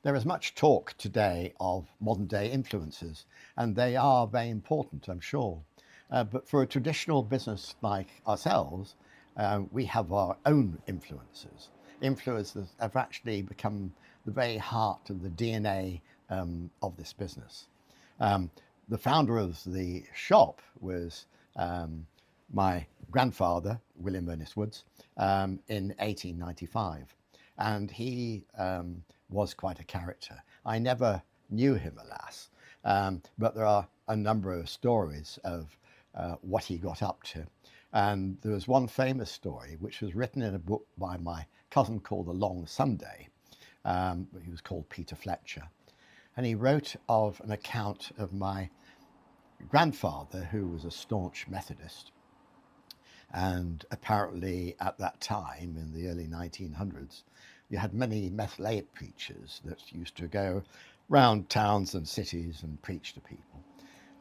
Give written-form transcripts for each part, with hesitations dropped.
There is much talk today of modern day influences, and they are very important, I'm sure. But for a traditional business like ourselves, we have our own influences. Influences have actually become the very heart of the DNA of this business. Um, the founder of the shop was my grandfather, William Ernest Woods, in 1895. And he was quite a character. I never knew him, alas, but there are a number of stories of what he got up to. And there was one famous story which was written in a book by my cousin called The Long Sunday. He was called Peter Fletcher. And he wrote of an account of my grandfather, who was a staunch Methodist. And apparently at that time, in the early 1900s, you had many lay preachers that used to go round towns and cities and preach to people.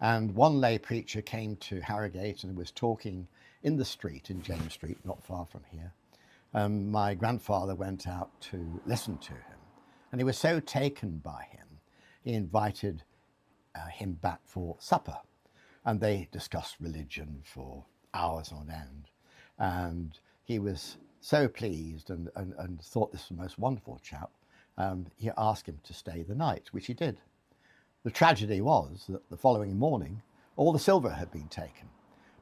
And one lay preacher came to Harrogate and was talking in the street, in James Street, not far from here. My grandfather went out to listen to him, and he was so taken by him, he invited him back for supper. And they discussed religion for hours on end. And he was so pleased and thought this was the most wonderful chap. He asked him to stay the night, which he did. The tragedy was that the following morning, all the silver had been taken.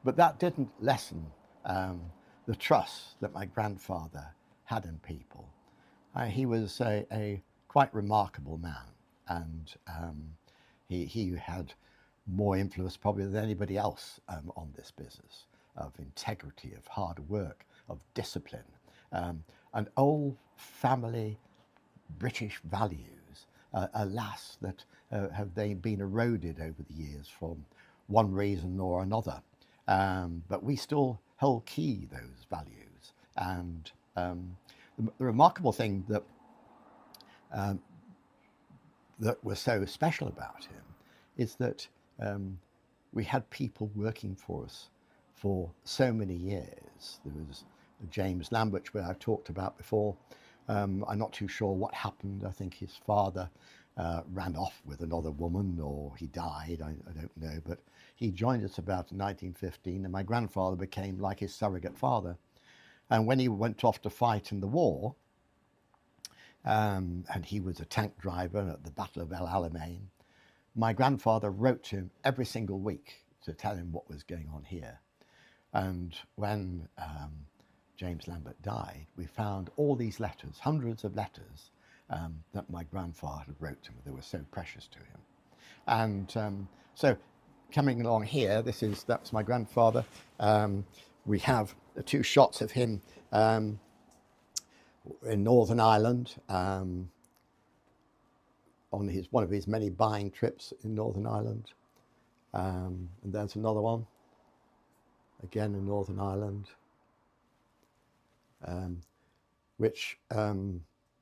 But that didn't lessen the trust that my grandfather had in people. He was a quite remarkable man, and he had more influence probably than anybody else on this business, of integrity, of hard work, of discipline, and old family British values, alas, that have they been eroded over the years from one reason or another. But we still hold key those values. And the remarkable thing that that was so special about him is that we had people working for us for so many years. There was James Lambert, where I've talked about before. I'm not too sure what happened. I think his father ran off with another woman, or he died, I don't know. But he joined us about 1915, and my grandfather became like his surrogate father. And when he went off to fight in the war, and he was a tank driver at the Battle of El Alamein, my grandfather wrote to him every single week to tell him what was going on here. And when James Lambert died, we found all these letters, hundreds of letters that my grandfather had wrote to him. They were so precious to him. And so coming along here, that's my grandfather. We have the two shots of him in Northern Ireland, on one of his many buying trips in Northern Ireland. And there's another one, again in Northern Ireland, which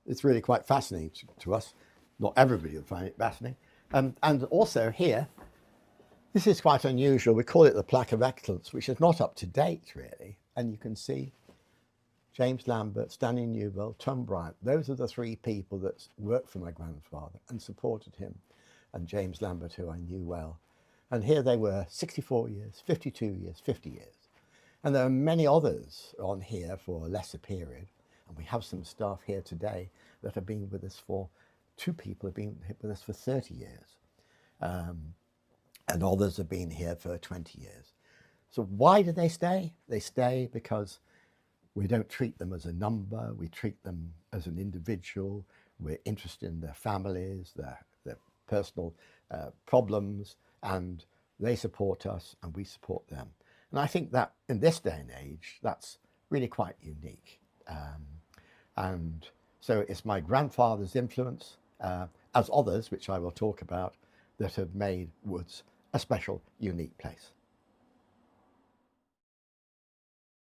is really quite fascinating to us. Not everybody will find it fascinating. And also here, this is quite unusual. We call it the Plaque of Excellence, which is not up to date really. And you can see James Lambert, Stanley Newell, Tom Bryant. Those are the three people that worked for my grandfather and supported him, and James Lambert, who I knew well. And here they were, 64 years, 52 years, 50 years. And there are many others on here for a lesser period. And we have some staff here today that have been with us two people have been with us for 30 years. And others have been here for 20 years. So why do they stay? They stay because we don't treat them as a number. We treat them as an individual. We're interested in their families, their personal problems, and they support us and we support them. And I think that in this day and age, that's really quite unique. And so it's my grandfather's influence, as others, which I will talk about, that have made Woods a special, unique place.